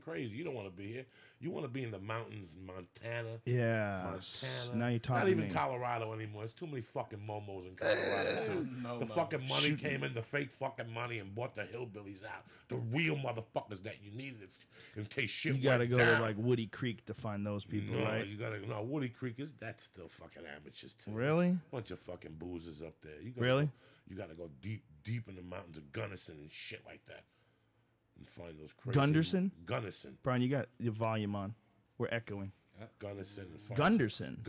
crazy. You don't want to be here. You want to be in the mountains in Montana. Yeah. Montana. Now you're talking. Not even Colorado anymore. There's too many fucking momos in Colorado, too. The fucking money came in, the fake fucking money, and bought the hillbillies out. The real motherfuckers that you needed in case shit You got to went go down. to, like, Woody Creek to find those people, right? You gotta no Woody Creek that's still fucking amateurs too. Really? Bunch of fucking boozers up there. Really? You gotta go deep in the mountains of Gunnison and shit like that, and find those crazy Gunnison. Brian, you got your volume on. We're echoing. Gunnison. Gunderson.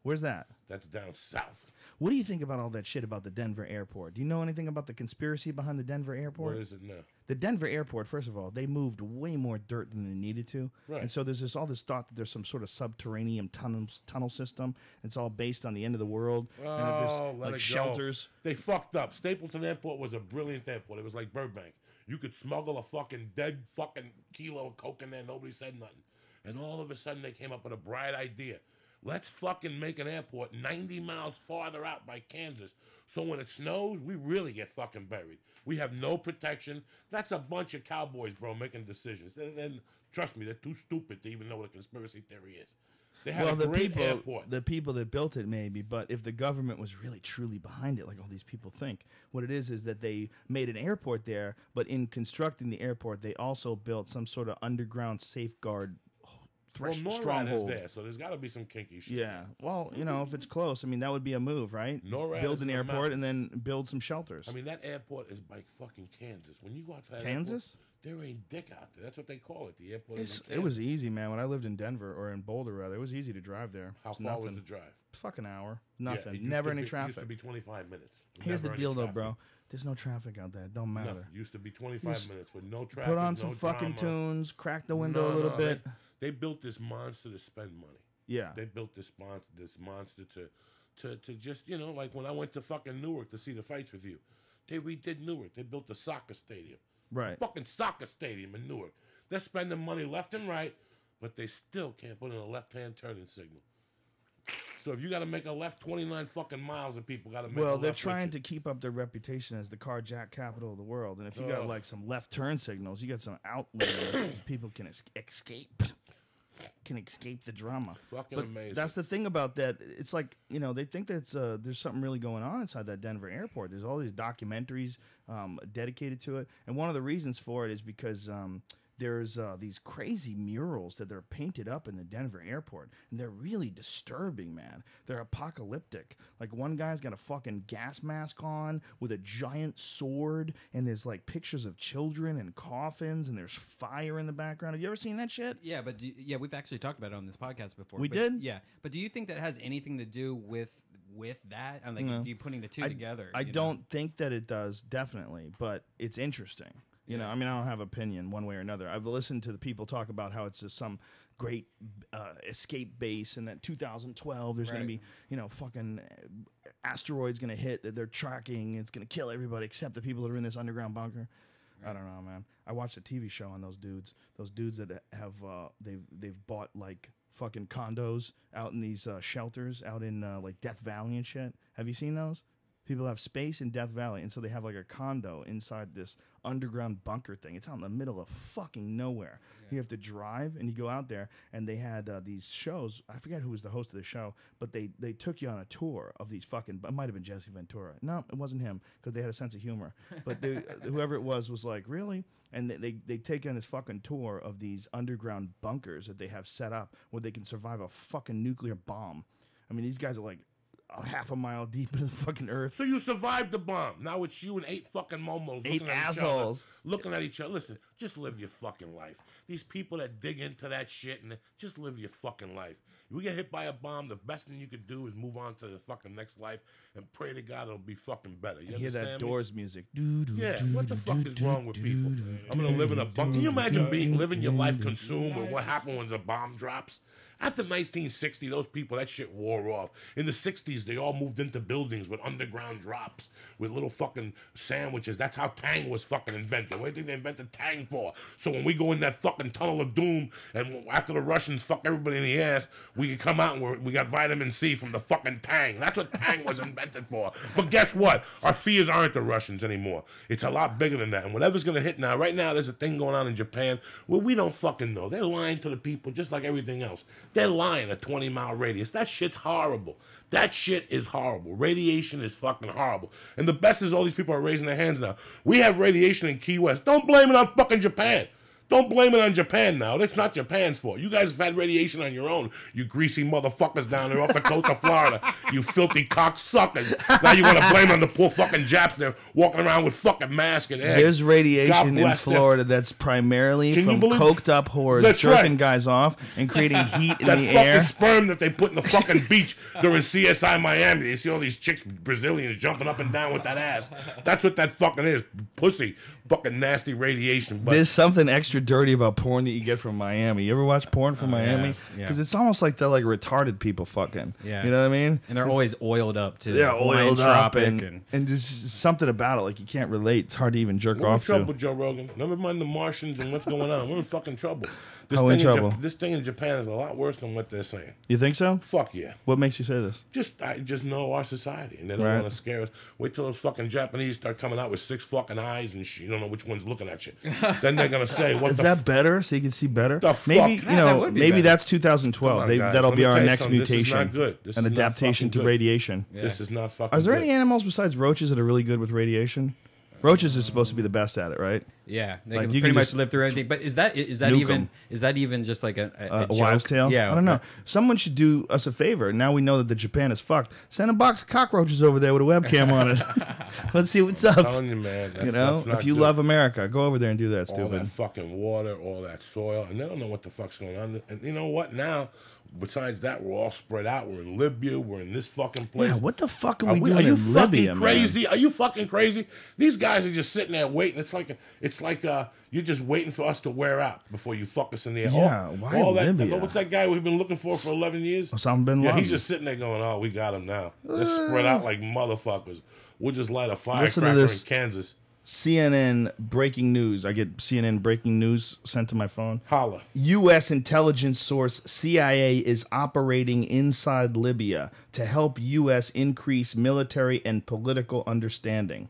Where's that? That's down south. What do you think about all that shit about the Denver airport? Do you know anything about the conspiracy behind the Denver airport? What is it now? The Denver airport, first of all, they moved way more dirt than they needed to. Right. And so there's all this thought that there's some sort of subterranean tunnel system. It's all based on the end of the world. Oh, and there's let like it shelters. Go. They fucked up. Stapleton Airport was a brilliant airport. It was like Burbank. You could smuggle a fucking dead fucking kilo of coke in there. Nobody said nothing. And all of a sudden they came up with a bright idea. Let's fucking make an airport 90 miles farther out by Kansas. So when it snows, we really get fucking buried. We have no protection. That's a bunch of cowboys, bro, making decisions. And trust me, they're too stupid to even know what a conspiracy theory is. They had a great airport. The people that built it, maybe, but if the government was really truly behind it, like all these people think, what it is that they made an airport there, but in constructing the airport, they also built some sort of underground safeguard NORAD stronghold. is there, so there's got to be some kinky shit. Yeah, well, you know, if it's close, I mean, that would be a move, right? NORAD build an airport and then build some shelters. I mean, that airport is by fucking Kansas. When you go out to that Kansas, airport, there ain't dick out there. That's what they call it. The airport. It was easy, man. When I lived in Denver or in Boulder, rather, it was easy to drive there. How far was the drive? Fucking hour. Nothing. Yeah, Never any traffic. It used to be 25 minutes. Here's the deal, though, bro. There's no traffic out there. It don't matter. No, used to be 25 minutes with no traffic. Put on some fucking tunes. Crack the window a little bit. They built this monster to spend money. Yeah. They built this monster to just, you know, like when I went to fucking Newark to see the fights with you. They redid Newark. They built a soccer stadium. Right. A fucking soccer stadium in Newark. They're spending money left and right, but they still can't put in a left-hand turning signal. So if you got to make a left 29 fucking miles, and people got to make a left. Well, they're trying to keep up their reputation as the carjack capital of the world. And if you got like some left turn signals, you got some outliers, people can escape. Can escape the drama. Fucking amazing. That's the thing about that. It's like, you know, they think that there's something really going on inside that Denver airport. There's all these documentaries dedicated to it. And one of the reasons for it is because there's these crazy murals that are painted up in the Denver airport. And they're really disturbing, man. They're apocalyptic. Like one guy's got a fucking gas mask on with a giant sword. And there's like pictures of children and coffins. And there's fire in the background. Have you ever seen that shit? Yeah, but we've actually talked about it on this podcast before. We did? Yeah. But do you think that has anything to do with that? I'm like, you putting the two together? I don't think that it does, definitely. But it's interesting. You know, I mean, I don't have opinion one way or another. I've listened to the people talk about how it's some great escape base, and that 2012 there's going to be, you know, fucking asteroids going to hit that they're tracking. It's going to kill everybody except the people that are in this underground bunker. Right. I don't know, man. I watched a TV show on those dudes. Those dudes that have they've bought like fucking condos out in these shelters out in like Death Valley and shit. Have you seen those? People have space in Death Valley, and so they have like a condo inside this underground bunker thing. It's out in the middle of fucking nowhere. Yeah. You have to drive, and you go out there, and they had these shows. I forget who was the host of the show, but they took you on a tour of these fucking. It might have been Jesse Ventura. No, it wasn't him, because they had a sense of humor. But whoever it was like, really? And they take you on this fucking tour of these underground bunkers that they have set up where they can survive a fucking nuclear bomb. I mean, these guys are like a half a mile deep into the fucking earth. So you survived the bomb. Now it's you and 8 fucking momos. 8 assholes. Looking at each other. Listen, just live your fucking life. These people that dig into that shit, and just live your fucking life. If we get hit by a bomb, the best thing you could do is move on to the fucking next life and pray to God it'll be fucking better. You hear that me? Doors music. Yeah, what the fuck is wrong with people? I'm going to live in a bunker. Can you imagine living your life consumed with what happened when a bomb drops? After 1960, those people, that shit wore off. In the 60s, they all moved into buildings with underground drops, with little fucking sandwiches. That's how Tang was fucking invented. What do you think they invented Tang for? So when we go in that fucking tunnel of doom, and after the Russians fuck everybody in the ass, we can come out and we got vitamin C from the fucking Tang. That's what Tang was invented for. But guess what? Our fears aren't the Russians anymore. It's a lot bigger than that. And whatever's going to hit now, right now, there's a thing going on in Japan where we don't fucking know. They're lying to the people just like everything else. They're lying a 20-mile radius. That shit's horrible. That shit is horrible. Radiation is fucking horrible. And the best is all these people are raising their hands now. We have radiation in Key West. Don't blame it on fucking Japan. Don't blame it on Japan now. That's not Japan's fault. You guys have had radiation on your own, you greasy motherfuckers down there off the coast of Florida. You filthy cocksuckers. Now you want to blame it on the poor fucking Japs there walking around with fucking masks and eggs. There's radiation in Florida that's primarily from coked up whores jerking guys off and creating heat in the air. That fucking sperm that they put in the fucking beach during CSI Miami. You see all these chicks, Brazilians, jumping up and down with that ass. That's what that fucking is. Pussy. Fucking nasty radiation. But there's something extra dirty about porn that you get from Miami. You ever watch porn from Miami? Because it's almost like they're like retarded people fucking. Yeah. You know what I mean? And they're always oiled up too. They're oiled up and just something about it. Like you can't relate. It's hard to even jerk off to. We're in trouble, Joe Rogan. Never mind the Martians and what's going on. We're in fucking trouble. This thing in Japan is a lot worse than what they're saying. You think so? Fuck yeah. What makes you say this? I just know our society, and they don't want to scare us. Wait till those fucking Japanese start coming out with 6 fucking eyes, and you don't know which one's looking at you. Then they're gonna say, "What is that better? So you can see better." The maybe fuck? Maybe that's 2012. That'll be our next mutation. This is not good. This an is adaptation to radiation. Yeah. This is not fucking. Is there any animals besides roaches that are really good with radiation? Roaches is supposed to be the best at it, right? Yeah, they can pretty much live through anything. But is that even just like a wives' tale? Yeah, I don't know. Someone should do us a favor. Now we know that the Japan is fucked. Send a box of cockroaches over there with a webcam on it. Let's see what's up. I'm telling you, man. If you love America, go over there and do that. Stupid. All that fucking water, all that soil, and they don't know what the fuck's going on. And you know what? Now, besides that, we're all spread out. We're in Libya. We're in this fucking place. Yeah, what the fuck are we doing in Libya, man? Are you fucking crazy? Are you fucking crazy? These guys are just sitting there waiting. It's like you're just waiting for us to wear out before you fuck us in the air. Yeah, why Libya? What's that guy we've been looking for 11 years? Osama bin Laden. Yeah, he's just sitting there going, "Oh, we got him now. They're spread out like motherfuckers. We'll just light a firecracker in Kansas." CNN breaking news. I get CNN breaking news sent to my phone. Holla. U.S. intelligence source CIA is operating inside Libya to help U.S. increase military and political understanding.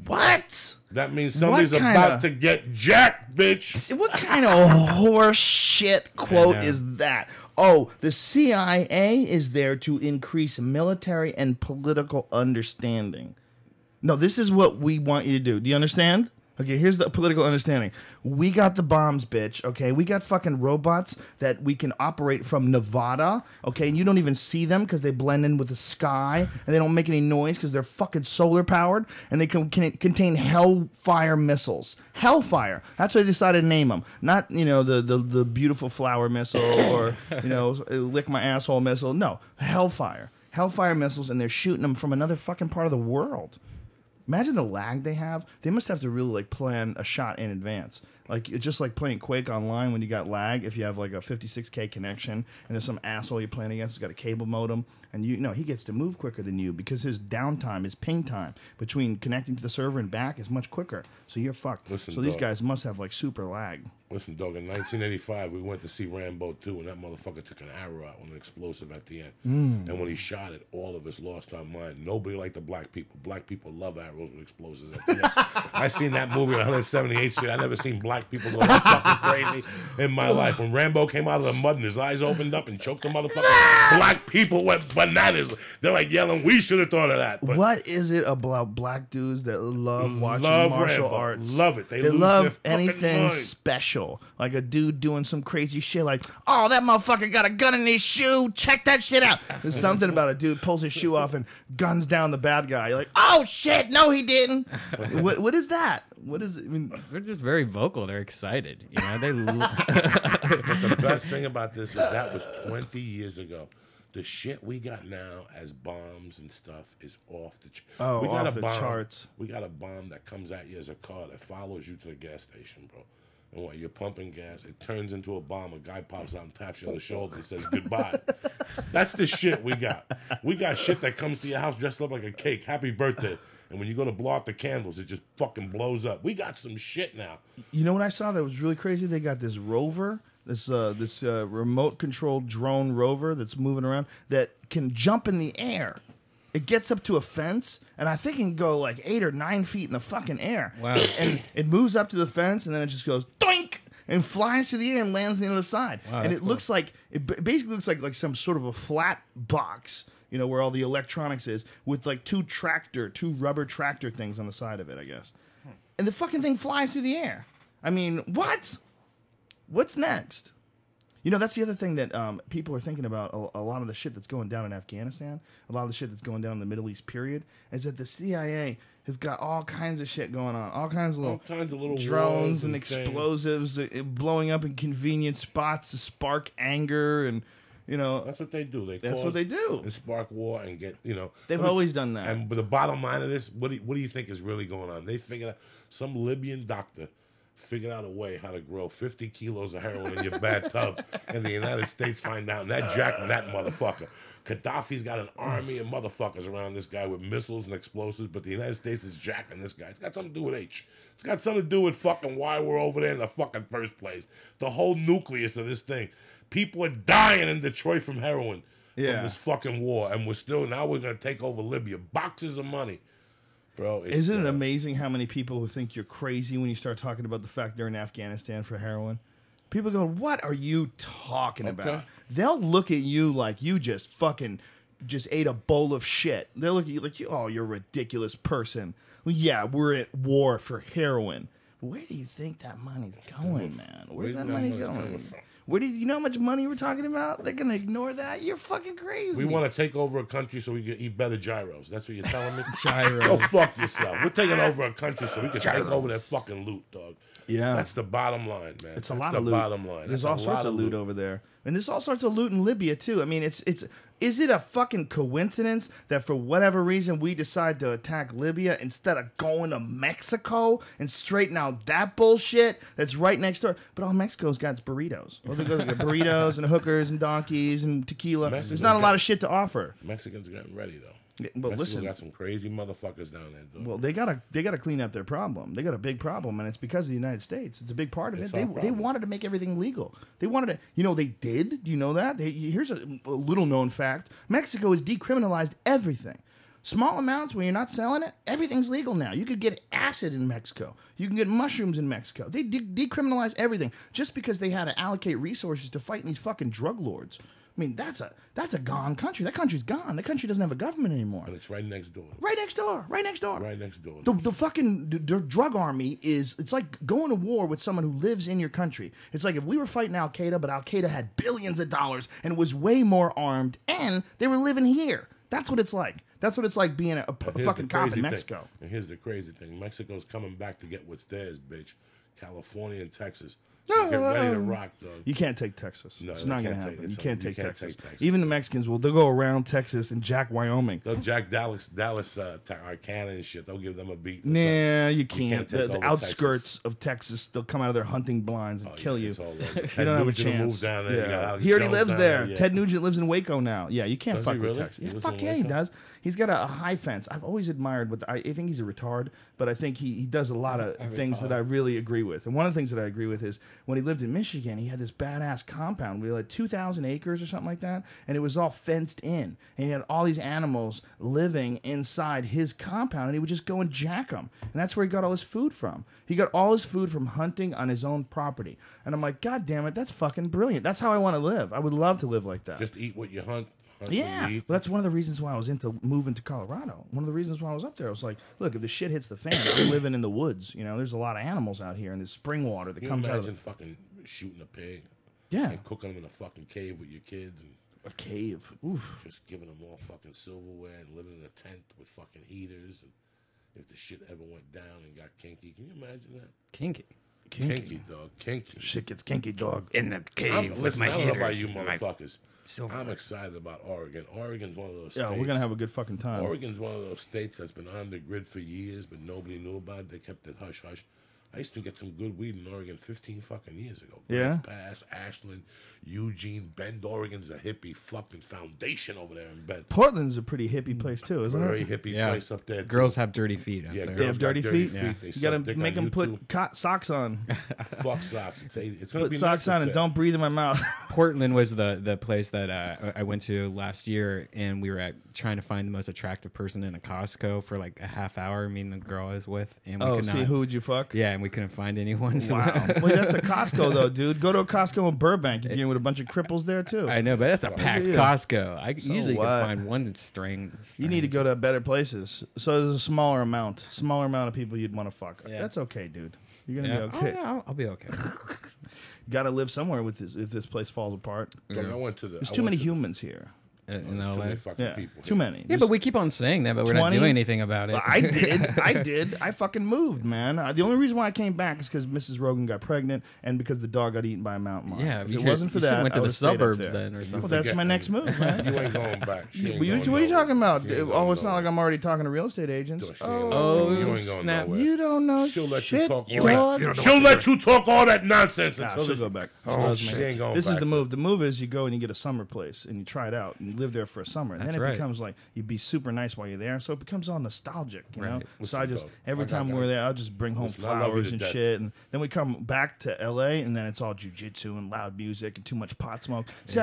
What? That means somebody's about to get jacked, bitch. What kind of horse shit quote is that? Oh, the CIA is there to increase military and political understanding. No, this is what we want you to do. Do you understand? Okay, here's the political understanding. We got the bombs, bitch, okay? We got fucking robots that we can operate from Nevada, okay? And you don't even see them because they blend in with the sky, and they don't make any noise because they're fucking solar-powered, and they can contain Hellfire missiles. Hellfire. That's what I decided to name them. Not, the beautiful flower missile or, lick my asshole missile. No, Hellfire. Hellfire missiles, and they're shooting them from another fucking part of the world. Imagine the lag they have. They must have to really plan a shot in advance. It's just like playing Quake online when you got lag. If you have a 56K connection and there's some asshole you're playing against who's got a cable modem, and he gets to move quicker than you because his downtime, his ping time between connecting to the server and back is much quicker. So you're fucked. Listen, so these guys must have super lag. Listen, dog, in 1985, we went to see Rambo 2, and that motherfucker took an arrow out with an explosive at the end. And when he shot it, all of us lost our mind. Nobody liked the black people. Black people love arrows with explosives at the end. I seen that movie on 178th Street. I never seen black people go fucking crazy in my life. When Rambo came out of the mud and his eyes opened up and choked the motherfucker, black people went bananas. They're like yelling, "We should have thought of that." But what is it about black dudes that love watching martial arts? Love it. They love anything special. Like a dude doing some crazy shit like, "Oh, that motherfucker got a gun in his shoe. Check that shit out." There's something about a dude pulls his shoe off and guns down the bad guy. You're like, "Oh shit, no he didn't." What is that? What is it? I mean, they're just very vocal. They're excited. They But the best thing about this is that was 20 years ago. The shit we got now as bombs and stuff is off the we got off the charts. We got a bomb that comes at you as a car that follows you to the gas station, bro. And while you're pumping gas, it turns into a bomb. A guy pops out and taps you on the shoulder and says goodbye. That's the shit we got. We got shit that comes to your house dressed up like a cake. Happy birthday. And when you go to blow out the candles, it just fucking blows up. We got some shit now. You know what I saw that was really crazy? They got this rover, this remote controlled drone rover that's moving around that can jump in the air. It gets up to a fence, and I think it can go like 8 or 9 feet in the fucking air. Wow. And it moves up to the fence, and then it just goes doink and flies through the air and lands on the other side. Wow, and that's it cool. looks like, basically looks like some sort of a flat box, you know, where all the electronics is, with like two rubber tractor things on the side of it, I guess. And the fucking thing flies through the air. I mean, what? What's next? You know, that's the other thing that people are thinking about. A lot of the shit that's going down in Afghanistan, a lot of the shit that's going down in the Middle East period, is that the CIA has got all kinds of shit going on. All kinds of little drones and explosives blowing up in convenient spots to spark anger. And, you know, that's what they do. That's what they do. And spark war and get, you know. They've always done that. And but the bottom line of this, what do you think is really going on? They figured out, some Libyan doctor figured out a way how to grow 50 kilos of heroin in your bathtub, and the United States find out, and that jacking that motherfucker. Gaddafi's got an army of motherfuckers around this guy with missiles and explosives, but the United States is jacking this guy. It's got something to do with H. It's got something to do with fucking why we're over there in the fucking first place. The whole nucleus of this thing. People are dying in Detroit from heroin from this fucking war, and now we're going to take over Libya. Boxes of money. Bro, isn't it amazing how many people who think you're crazy when you start talking about the fact they're in Afghanistan for heroin? People go, what are you talking about? They'll look at you like you just ate a bowl of shit. They'll look at you like, oh, you're a ridiculous person. Well, yeah, we're at war for heroin. Where do you think that money's going, man? Where's that money going? Where do you know how much money we're talking about? They're gonna ignore that? You're fucking crazy. We want to take over a country so we can eat better gyros. That's what you're telling me? Gyros. Go fuck yourself. We're taking over a country so we can take over that fucking loot, dog. Yeah. That's the bottom line, man. It's a lot of loot. Bottom line. There's all sorts of loot over there. And there's all sorts of loot in Libya, too. I mean, is it a fucking coincidence that for whatever reason we decide to attack Libya instead of going to Mexico and straighten out that bullshit that's right next door? But all Mexico's got is burritos. Well, they got burritos and hookers and donkeys and tequila. There's not a lot of shit to offer. Mexicans getting ready, though. Yeah, but Mexico listen, got some crazy motherfuckers down there, dude. Well, they gotta clean up their problem. They got a big problem, and it's because of the United States. It's a big part of it. They wanted to make everything legal. They wanted to, you know, they did. Do you know that? Here's a little known fact: Mexico has decriminalized everything. Small amounts when you're not selling it, everything's legal now. You could get acid in Mexico. You can get mushrooms in Mexico. They decriminalized everything just because they had to allocate resources to fight these fucking drug lords. I mean, that's a gone country. That country's gone. That country doesn't have a government anymore. And it's right next door. Right next door. Right next door. Right next door. The fucking drug army it's like going to war with someone who lives in your country. It's like if we were fighting Al Qaeda, but Al Qaeda had billions of dollars and was way more armed, and they were living here. That's what it's like. That's what it's like being a fucking cop in Mexico. And here's the crazy thing: Mexico's coming back to get what's theirs, bitch. California and Texas. So get ready to rock, dog. You can't take Texas. No, it's not going to happen. You can't take Texas. Take Texas. Even the Mexicans they'll go around Texas and jack Wyoming. They'll jack Dallas Arcana and shit. They'll give them a beat. Nah, you can't. The outskirts of Texas, they'll come out of their hunting blinds and kill you. You don't have a chance. Down there. Yeah. He already lives there. Yeah. Ted Nugent lives in Waco now. Yeah, you can't fuck with Texas. Yeah, fuck yeah, he does. He's got a high fence. I've always admired I think he's a retard, but I think he does a lot of things that I really agree with. And one of the things that I agree with is when he lived in Michigan, he had this badass compound. We had 2,000 acres or something like that, and it was all fenced in. And he had all these animals living inside his compound, and he would just go and jack them. And that's where he got all his food from. He got all his food from hunting on his own property. And I'm like, God damn it, that's fucking brilliant. That's how I want to live. I would love to live like that. Just eat what you hunt. Yeah, well, that's one of the reasons why I was into moving to Colorado. One of the reasons why I was up there, I was like, look, if the shit hits the fan, I'm living in the woods. You know, there's a lot of animals out here, and there's spring water that comes out of Imagine fucking shooting a pig. Yeah. And cooking them in a fucking cave with your kids. And a cave. Oof. Just giving them all fucking silverware and living in a tent with fucking heaters. And if the shit ever went down and got kinky, can you imagine that? Kinky, dog. Kinky. Shit gets kinky, dog. in the cave with my I don't know about heaters. you motherfuckers. Silver. I'm excited about Oregon. Oregon's one of those Yeah, states. we're going to have a good fucking time. Oregon's one of those states that's been on the grid for years, but nobody knew about it. They kept it hush-hush. I used to get some good weed in Oregon 15 fucking years ago. Yeah? Grants Pass, Ashland, Eugene, Bend, Oregon's a hippie fucking foundation over there in Bend. Portland's a pretty hippie place too, isn't Very it? hippie place up there. Girls have dirty feet up Yeah, there. They have girls got dirty feet. They You suck gotta dick make on them YouTube. put socks on. Fuck socks. It's gonna Put be socks nice up on and there. don't breathe in my mouth. Portland was the place that I went to last year, and we were trying to find the most attractive person in a Costco for like a half hour. Me and the girl I was with, and we could see not, who would you fuck? Yeah, and we couldn't find anyone. So Wow. Well, that's a Costco though, dude. Go to a Costco in Burbank. You're dealing with a bunch of cripples there too. I know, but that's a packed yeah. Costco. I So usually what? can find one string. You need to go to better places. So there's a smaller amount of people you'd want to fuck. Yeah. That's okay, dude. You're gonna Yeah. be okay. Oh, yeah, I'll be okay. You gotta live somewhere with this if this place falls apart. Dog, I went to the. There's I too went many to- humans here. In There's too LA. many fucking Yeah, people. too many. Yeah, but we keep on saying that, but we're not 20? doing anything about it. I did. I fucking moved, man. The only reason why I came back is because Mrs. Rogan got pregnant and because the dog got eaten by a mountain lion. Yeah, if you it should- wasn't for you should've that, went I to the would've stayed up suburbs there. then or Well, something. that's my next move, man. You ain't going back. She ain't What going are you nowhere. talking about? She ain't Oh, going it's not like I'm already talking to real estate agents. She ain't Oh, going- you ain't going snap. nowhere. you don't know She'll let shit, you talk. dog. She'll let you talk all that nonsense Nah, until she'll it's- go back. Oh, she ain't going This back. is the move. The move is you go and you get a summer place and you try it out and you live there for a summer. And That's then it right. becomes like you'd be super nice while you're there. So it becomes all nostalgic, you know? Right. So Listen, I just, dog, every I got- time we're there, I'll just bring home Listen, I love you flowers to and death. shit. And then we come back to LA and then it's all jujitsu and loud music and too much pot smoke. See,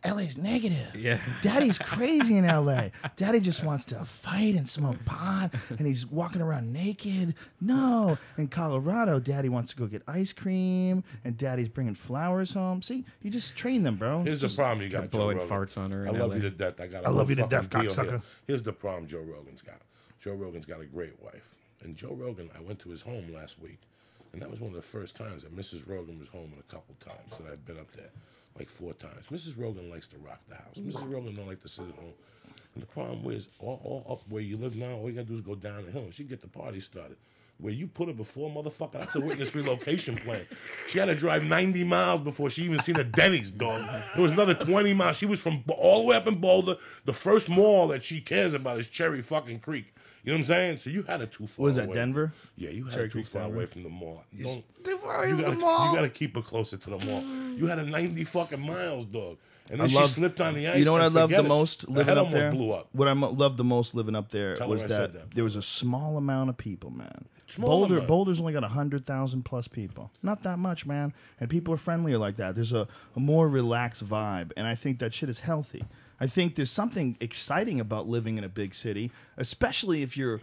LA's negative. Yeah. Daddy's crazy in LA. Daddy just wants to fight and smoke pot and he's walking around naked. No. In Colorado, Daddy wants to go get ice cream and Daddy's bringing flowers home. See, you just train them, bro. Here's the problem you got, Start Joe blowing Rogan. farts on her I in love LA. you to death. I got. I love you to fucking death, deal here. cocksucker. Here's the problem Joe Rogan's got. Joe Rogan's got a great wife, and Joe Rogan. I went to his home last week, and that was one of the first times that Mrs. Rogan was home in a couple times that I've been up there, like 4 times. Mrs. Rogan likes to rock the house. Mrs. Rogan don't like to sit at home. And the problem is, all up where you live now, all you gotta do is go down the hill, and she can get the party started. Where you put her before, motherfucker, that's a witness relocation plan. She had to drive 90 miles before she even seen a Denny's, dog. There was another 20 miles. She was from all the way up in Boulder. The first mall that she cares about is Cherry fucking Creek. You know what I'm saying? So you had it too far What is that, away. Denver? Yeah, you had Cherry it too Creek's far Denver. away from the mall. Don't, Too far away you from gotta, the mall. You gotta keep her closer to the mall. You had a 90 fucking miles, dog. And then I she love- slipped on the ice. You know what I and love the forget it. most Her living head up almost there? blew up. What I loved the most living up there Tell her was I that, said that, there was a small amount of people, man. Small amount. Boulder's only got 100,000 plus people. Not that much, man. And people are friendlier like that. There's a more relaxed vibe, and I think that shit is healthy. I think there's something exciting about living in a big city, especially if you're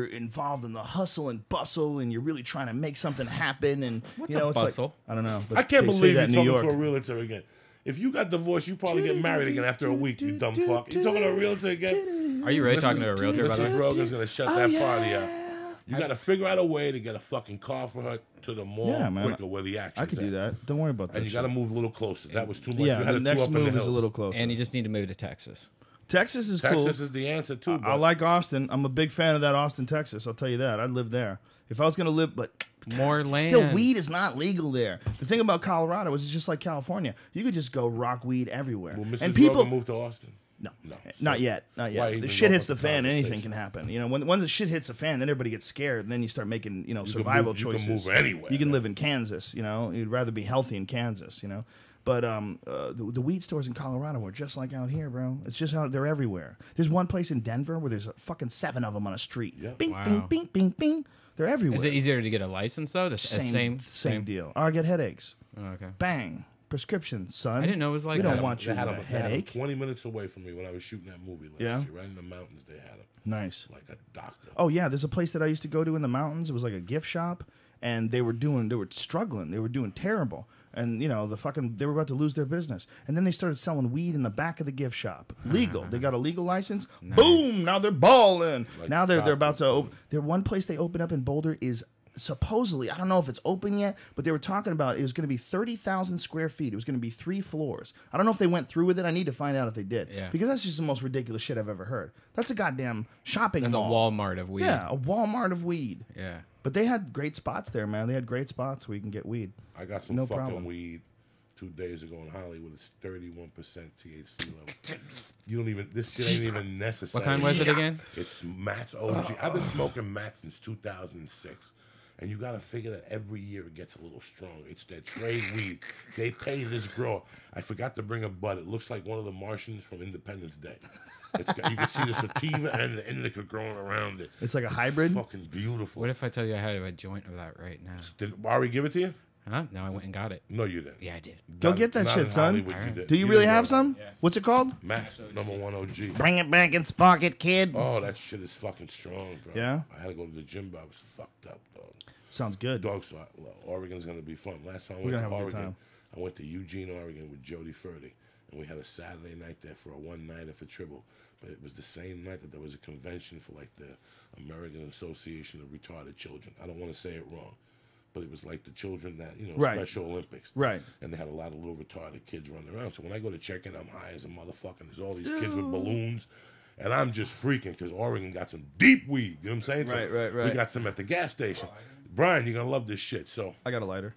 involved in the hustle and bustle, and you're really trying to make something happen. And What's you know, a it's like- bustle? I don't know. But I can't they say believe that you're in talking New York. to a realtor again. If you got divorced, you probably get married again after a week, you dumb fuck. You talking to a realtor again? Are you really talking to a realtor, by the Mrs. way? Rogan's gonna shut that party out. You got to figure out a way to get a fucking car for her to the mall Yeah, man. quicker where the action. I could do that. Don't worry about that. And you got to move a little closer. That was too much. Yeah, you had the it too next up in the move is a hills. little closer. And you just need to move to Texas. Texas is cool. Texas is the answer too. I like Austin. I'm a big fan of that Austin, Texas. I'll tell you that. I'd live there if I was going to live. But More land. still, weed is not legal there. The thing about Colorado is it's just like California. You could just go rock weed everywhere. Will Mrs. And people, Rogan move to Austin? no, No. not So yet, not why yet. even The shit go hits the about the fan, anything conversation? can happen. You know, when the shit hits the fan, then everybody gets scared. And then you start making You can survival move- choices. You can move anywhere. You can man. live in Kansas. You know, you'd rather be healthy in Kansas. You know. But the weed stores in Colorado are just like out here, bro. It's just how they're everywhere. There's one place in Denver where there's fucking 7 of them on a street. Yeah. Bing, Wow. bing, bing, bing, bing. They're everywhere. Is it easier to get a license though? The Same deal. Or I get headaches. Oh, okay. Bang. Prescription, son. I didn't know it was like We that. don't want you They to had have a them headache. 20 minutes away from me when I was shooting that movie last Yeah? year. Right in the mountains, they had them. Nice. Like a doctor. Oh yeah, there's a place that I used to go to in the mountains. It was like a gift shop, and they were struggling. They were doing terrible, and they were about to lose their business. And then they started selling weed in the back of the gift shop, legal. They got a legal license. Boom! Now they're balling. Like Now they're about doctors to. Their one place they opened up in Boulder is supposedly, I don't know if it's open yet, but they were talking about it was going to be 30,000 square feet. It was going to be 3 floors. I don't know if they went through with it. I need to find out if they did. Yeah. Because that's just the most ridiculous shit I've ever heard. That's a goddamn shopping There's a mall. Walmart of weed. Yeah, a Walmart of weed. Yeah. But they had great spots there, man. They had great spots where you can get weed. I got some No fucking problem. weed 2 days ago in Hollywood. It's 31% THC level. You don't even. This shit ain't even necessary. What kind was it again? It's Matt's OG. I've been smoking Matt since 2006. And you got to figure that every year it gets a little stronger. It's their trade weed. They pay this grower. I forgot to bring a bud. It looks like one of the Martians from Independence Day. You can see the sativa and the indica growing around it. It's like a hybrid? Fucking beautiful. What if I tell you I had a joint of that right now? Did Ari give it to you? Huh? No, I went and got it. No, you didn't. Yeah, I did. Go get that Not shit, in son. Hollywood, you did. Do you You really didn't have go. some? Yeah. What's it called? Max, #1 OG. Bring it back and spark it, kid. Oh, that shit is fucking strong, bro. Yeah? I had to go to the gym, but I was fucked up, dog. Sounds good. Dog, so Oregon's going to be fun. Last time I We're went gonna to have a good Oregon, time. I went to Eugene, Oregon with Jody Furdy. And we had a Saturday night there for a one-nighter for Tribble. But it was the same night that there was a convention for, like, the American Association of Retarded Children. I don't want to say it wrong. But it was like the children that, Right. Special Olympics. Right. And they had a lot of little retarded kids running around. So when I go to check in, I'm high as a motherfucker. And there's all these kids with balloons. And I'm just freaking because Oregon got some deep weed. You know what I'm saying? So Right. We got some at the gas station. Brian, you're going to love this shit. So I got a lighter.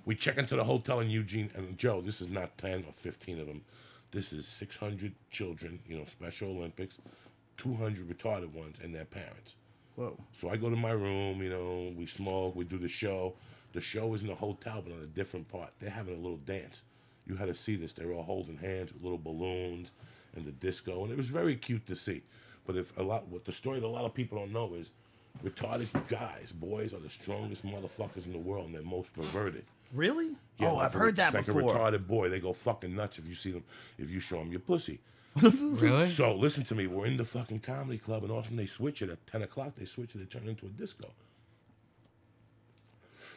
we check into the hotel in Eugene. And Joe, this is not 10 or 15 of them. This is 600 children, Special Olympics, 200 retarded ones, and their parents. Whoa. So I go to my room, we smoke, we do the show. The show is in the hotel, but on a different part. They're having a little dance. You had to see this. They were all holding hands with little balloons and the disco, and it was very cute to see. But what the story that a lot of people don't know is retarded guys, boys, are the strongest motherfuckers in the world, and they're most perverted. Really? Yeah, I've heard that before. Like a retarded boy, they go fucking nuts if you see them, if you show them your pussy. Really? So listen to me. We're in the fucking comedy club, and all of a sudden they switch it at 10 o'clock. They switch it. They turn it into a disco.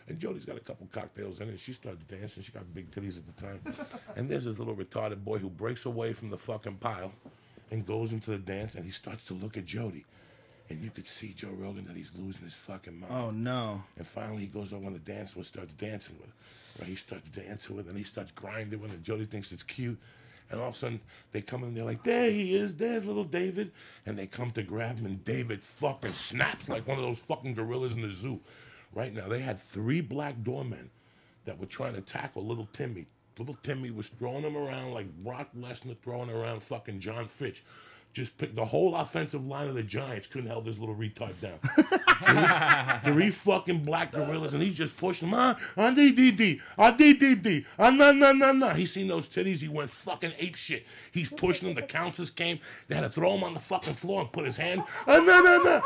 And Jody's got a couple cocktails in it. She started dancing. She got big titties at the time. And there's this little retarded boy who breaks away from the fucking pile and goes into the dance, and he starts to look at Jody. And you could see Joe Rogan that he's losing his fucking mind. Oh, no. And finally he goes over on the dance floor, starts dancing with her. Right? He starts dancing with her, and he starts grinding with her, and Jody thinks it's cute. And all of a sudden, they come in and they're like, there he is, there's little David. And they come to grab him, and David fucking snaps like one of those fucking gorillas in the zoo. Right now, they had 3 black doormen that were trying to tackle little Timmy. Little Timmy was throwing him around like Brock Lesnar throwing around fucking John Fitch. Just picked the whole offensive line of the Giants, couldn't hold this little retard down. three fucking black gorillas, and he's just pushing them. D-D-D, nah. He seen those titties, he went fucking ape shit. He's pushing them, the counters came, they had to throw him on the fucking floor and put his hand, nah.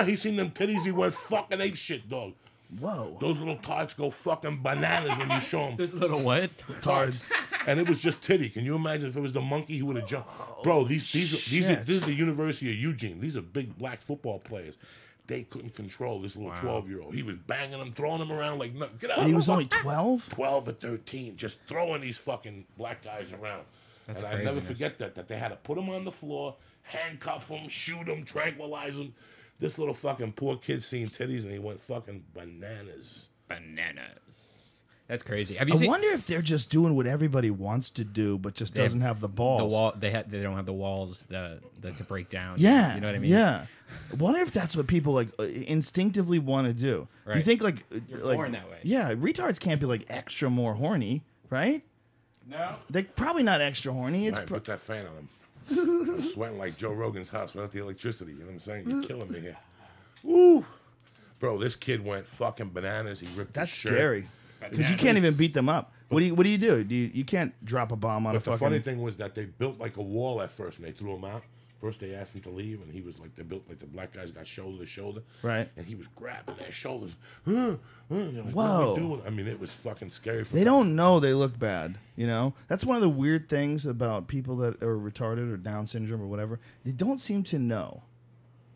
He seen them titties, he went fucking ape shit, dog. Whoa. Those little tarts go fucking bananas when you show them. This little what? Tarts. And it was just titty. Can you imagine if it was the monkey who would have jumped? Bro, this is the University of Eugene. These are big black football players. They couldn't control this little 12-year-old. He was banging them, throwing them around like nothing. Get out. And he was only 12? 12 or 13, just throwing these fucking black guys around. That's and I never forget that they had to put him on the floor, handcuff him, shoot him, tranquilize him. This little fucking poor kid seen titties and he went fucking bananas. Bananas. That's crazy. Have you I seen wonder if they're just doing what everybody wants to do, but just doesn't have the balls. the wall? They don't have the walls to break down. Yeah, you know what I mean. Yeah. I wonder if that's what people like instinctively want to do. Right. You think like You're born that way. Yeah, retards can't be like extra more horny, right? No. They're probably not extra horny. It's All right, put that fan on him. I'm sweating like Joe Rogan's house without the electricity. You know what I'm saying? You're killing me here. Woo! Bro, this kid went fucking bananas. He ripped that's his shirt. scary because you can't even beat them up. What do you do? You can't drop a bomb on a But the fucking. funny thing was that they built like a wall at first when they threw him out. First they asked him to leave, and he was like, they built like the black guys got shoulder to shoulder. Right. And he was grabbing their shoulders. They're like, Whoa. what are we doing? I mean, it was fucking scary for They them. don't know they look bad, you know? That's one of the weird things about people that are retarded or Down syndrome or whatever. They don't seem to know.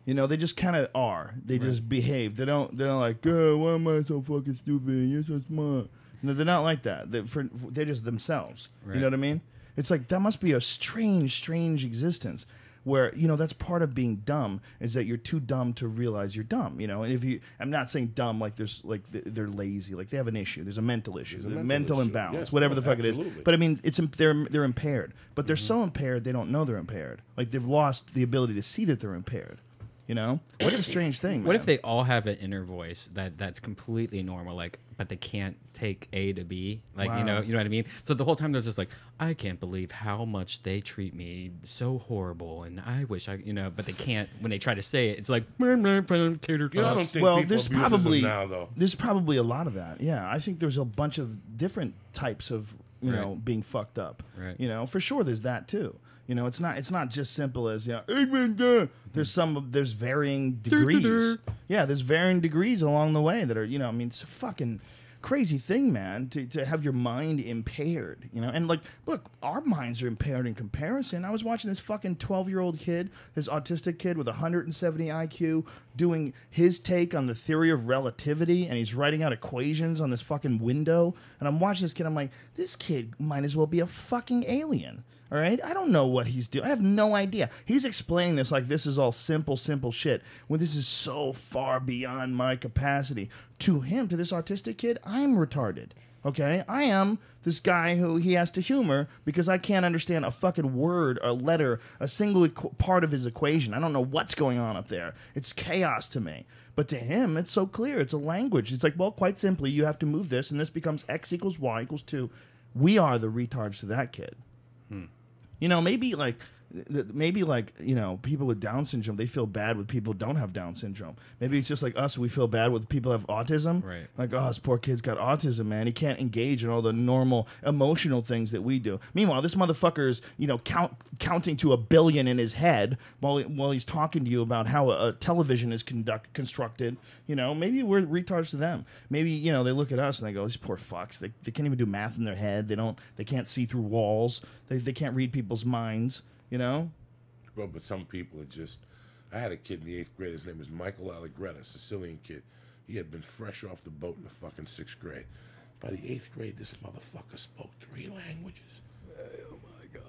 You know, they just kind of are. They just behave. They're not like, oh, why am I so fucking stupid? You're so smart. No, they're not like that. They're just themselves. Right. You know what I mean? It's like, that must be a strange existence. Where, you know, that's part of being dumb is that you're too dumb to realize you're dumb, you know. And if you, I'm not saying dumb like there's like they're lazy, like they have an issue. There's a mental issue, There's a mental issue. imbalance, Yes, whatever the fuck it absolutely. is. But I mean, they're impaired, but they're so impaired they don't know they're impaired. Like they've lost the ability to see that they're impaired. You know, what's a strange thing? What man? if they all have an inner voice that's completely normal? Like but they can't take A to B. Like, Wow. you know what I mean? So the whole time they're just like, I can't believe how much they treat me so horrible, and I wish I, but they can't. When they try to say it, it's like, I don't think Well, people there's abuse probably them now, though. there's probably a lot of that. Yeah, I think there's a bunch of different types of Right. being fucked up. Right. For sure there's that too. It's not just simple as there's varying degrees. Yeah, there's varying degrees along the way that are it's a fucking crazy thing, man, to have your mind impaired, and like, look, our minds are impaired in comparison. I was watching this fucking 12-year-old kid, this autistic kid with 170 IQ, doing his take on the theory of relativity, and he's writing out equations on this fucking window, and I'm watching this kid, I'm like, this kid might as well be a fucking alien. All right? I don't know what he's doing. I have no idea. He's explaining this like this is all simple shit, when this is so far beyond my capacity. To him, to this autistic kid, I'm retarded. Okay? I am this guy who he has to humor because I can't understand a fucking word, a letter, a single part of his equation. I don't know what's going on up there. It's chaos to me. But to him, it's so clear. It's a language. It's like, well, quite simply, you have to move this, and this becomes X equals Y equals 2. We are the retards to that kid. Maybe people with Down syndrome, they feel bad with people who don't have Down syndrome. Maybe it's just like us, we feel bad with people who have autism. Right. Like, oh, this poor kid's got autism, man. He can't engage in all the normal emotional things that we do. Meanwhile, this motherfucker's, counting to 1 billion in his head while he's talking to you about how a television is constructed. Maybe we're retards to them. Maybe, they look at us and they go, these poor fucks. They can't even do math in their head. They can't see through walls. They can't read people's minds. Well, but some people are just... I had a kid in the 8th grade. His name was Michael Allegretta, Sicilian kid. He had been fresh off the boat in the fucking 6th grade. By the 8th grade, this motherfucker spoke 3 languages. Oh, my God.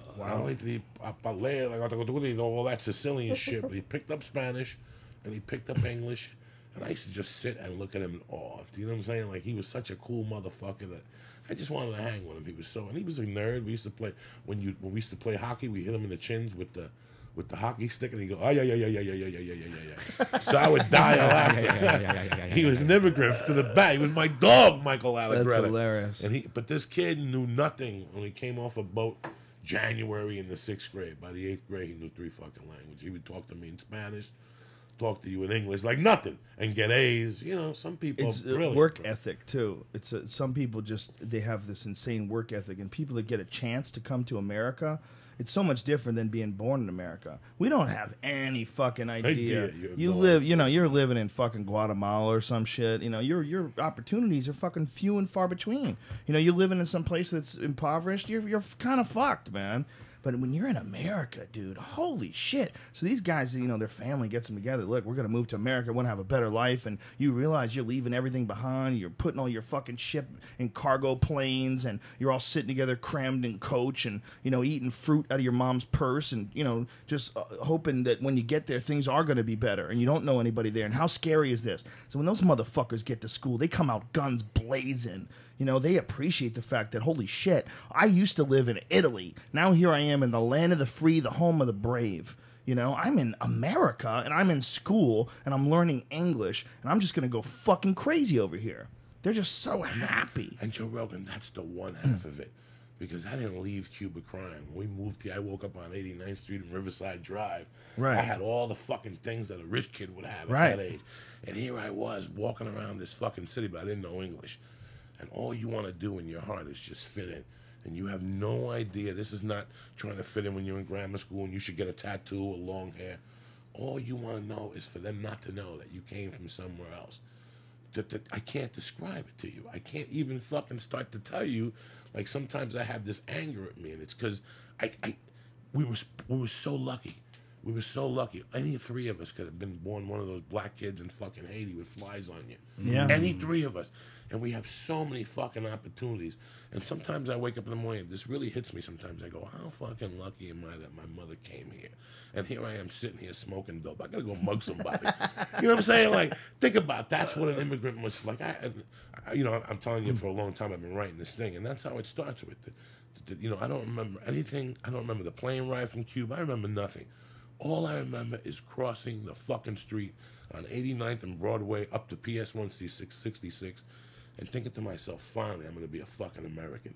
All that Sicilian shit. But he picked up Spanish, and he picked up English. And I used to just sit and look at him in awe. Do you know what I'm saying? Like, he was such a cool motherfucker that... I just wanted to hang with him. He was and he was a nerd. We used to play when we used to play hockey. We hit him in the chins with the hockey stick, and he'd go, oh yeah. So I would die of laughter. He was an immigrant to the back. He was my dog, Michael Allegretta. That's hilarious. But this kid knew nothing when he came off a boat January in the 6th grade. By the 8th grade, he knew 3 fucking languages. He would talk to me in Spanish, talk to you in English like nothing, and get A's. Some people it's are brilliant. Work ethic too. It's some people they have this insane work ethic, and people that get a chance to come to America, it's so much different than being born in America. We don't have any fucking idea. You're living in fucking Guatemala or some shit. Your opportunities are fucking few and far between. You're living in some place that's impoverished. You're kind of fucked, man. But when you're in America, dude, holy shit. So these guys, their family gets them together. Look, we're going to move to America. We want to have a better life. And you realize you're leaving everything behind. You're putting all your fucking shit in cargo planes. And you're all sitting together crammed in coach and, eating fruit out of your mom's purse. And, just hoping that when you get there, things are going to be better. And you don't know anybody there. And how scary is this? So when those motherfuckers get to school, they come out guns blazing. They appreciate the fact that, holy shit, I used to live in Italy. Now here I am in the land of the free, the home of the brave. I'm in America, and I'm in school, and I'm learning English, and I'm just going to go fucking crazy over here. They're just so happy. And Joe Rogan, that's the one half of it. Because I didn't leave Cuba crying. When we moved here, I woke up on 89th Street and Riverside Drive. Right. I had all the fucking things that a rich kid would have at that age. And here I was walking around this fucking city, but I didn't know English. And all you want to do in your heart is just fit in. And you have no idea. This is not trying to fit in when you're in grammar school and you should get a tattoo or long hair. All you want to know is for them not to know that you came from somewhere else. I can't describe it to you. I can't even fucking start to tell you. Like, sometimes I have this anger at me, and it's because we were so lucky. We were so lucky. Any 3 of us could have been born one of those black kids in fucking Haiti with flies on you. Yeah. Any 3 of us. And we have so many fucking opportunities. And sometimes I wake up in the morning, this really hits me sometimes. I go, how fucking lucky am I that my mother came here? And here I am sitting here smoking dope. I gotta go mug somebody. You know what I'm saying? Like, think about it. That's what an immigrant was like. I'm telling you, for a long time I've been writing this thing, and that's how it starts with. I don't remember anything. I don't remember the plane ride from Cuba. I remember nothing. All I remember is crossing the fucking street on 89th and Broadway up to PS 166 and thinking to myself, finally, I'm going to be a fucking American.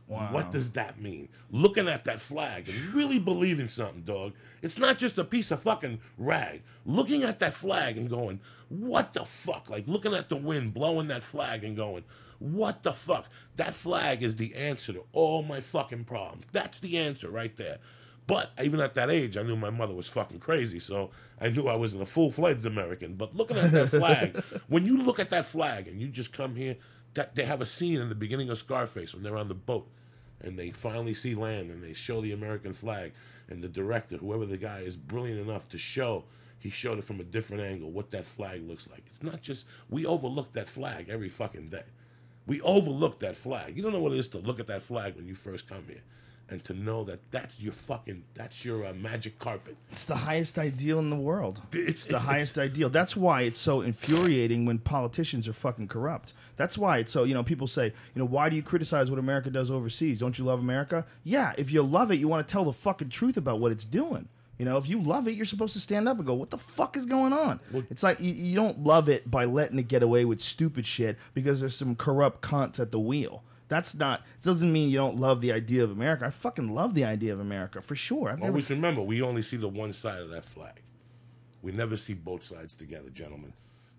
Wow. What does that mean? Looking at that flag and really believing something, dog. It's not just a piece of fucking rag. Looking at that flag and going, what the fuck? Like looking at the wind, blowing that flag and going, what the fuck? That flag is the answer to all my fucking problems. That's the answer right there. But even at that age, I knew my mother was fucking crazy, so I knew I wasn't a full-fledged American. But looking at that flag, when you look at that flag and you just come here, that they have a scene in the beginning of Scarface when they're on the boat and they finally see land and they show the American flag, and the director, whoever the guy is, brilliant enough to show, he showed it from a different angle, what that flag looks like. It's not just, we overlook that flag every fucking day. We overlook that flag. You don't know what it is to look at that flag when you first come here and to know that that's your magic carpet. It's the highest ideal in the world. It's the highest ideal. That's why it's so infuriating when politicians are fucking corrupt. That's why it's so, people say, why do you criticize what America does overseas? Don't you love America? Yeah, if you love it, you want to tell the fucking truth about what it's doing. If you love it, you're supposed to stand up and go, what the fuck is going on? Well, it's like you don't love it by letting it get away with stupid shit because there's some corrupt cunts at the wheel. It doesn't mean you don't love the idea of America. I fucking love the idea of America, for sure. Always remember, we only see the one side of that flag. We never see both sides together, gentlemen.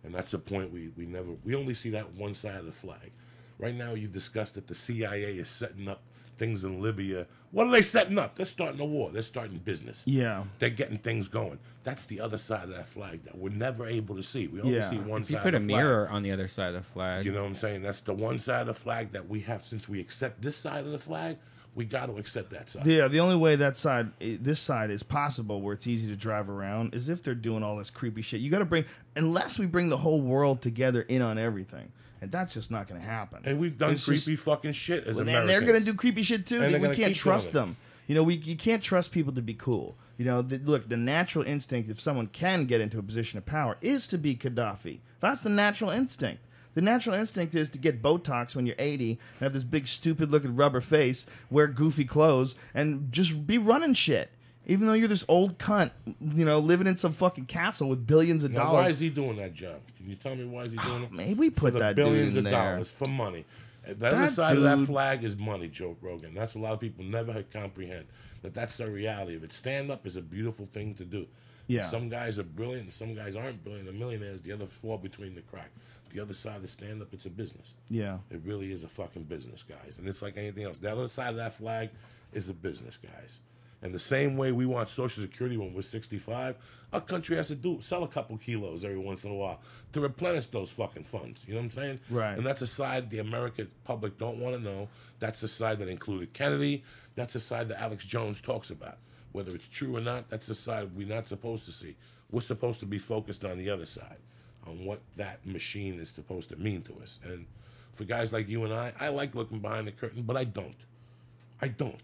And that's the point, we only see that one side of the flag. Right now, you discussed that the CIA is setting up things in Libya. What are they setting up? They're starting a war. They're starting business. Yeah. They're getting things going. That's the other side of that flag that we're never able to see. We only see one side of the flag. You put a mirror on the other side of the flag. You know what I'm saying? That's the one side of the flag that we have. Since we accept this side of the flag, we got to accept that side. Yeah, the only way this side is possible where it's easy to drive around is if they're doing all this creepy shit. You got to unless we bring the whole world together in on everything. And that's just not going to happen. And we've done creepy fucking shit as Americans. And they're going to do creepy shit too. We can't trust them. You can't trust people to be cool. Look, the natural instinct, if someone can get into a position of power, is to be Gaddafi. That's the natural instinct. The natural instinct is to get Botox when you're 80 and have this big, stupid-looking rubber face, wear goofy clothes, and just be running shit. Even though you're this old cunt, living in some fucking castle with billions of dollars. Why is he doing that job? Can you tell me why is he doing it? Maybe put that dude in there. Billions of dollars for money. The other side of that flag is money, Joe Rogan. That's what a lot of people never comprehend. That's the reality of it. Stand-up is a beautiful thing to do. Yeah. Some guys are brilliant, and some guys aren't brilliant. The millionaires, the other fall between the crack. The other side of the stand-up, it's a business. Yeah. It really is a fucking business, guys. And it's like anything else. The other side of that flag is a business, guys. And the same way we want Social Security when we're 65, our country has to sell a couple kilos every once in a while to replenish those fucking funds. You know what I'm saying? Right. And that's a side the American public don't want to know. That's the side that included Kennedy. That's the side that Alex Jones talks about. Whether it's true or not, that's the side we're not supposed to see. We're supposed to be focused on the other side, on what that machine is supposed to mean to us. And for guys like you and I like looking behind the curtain, but I don't.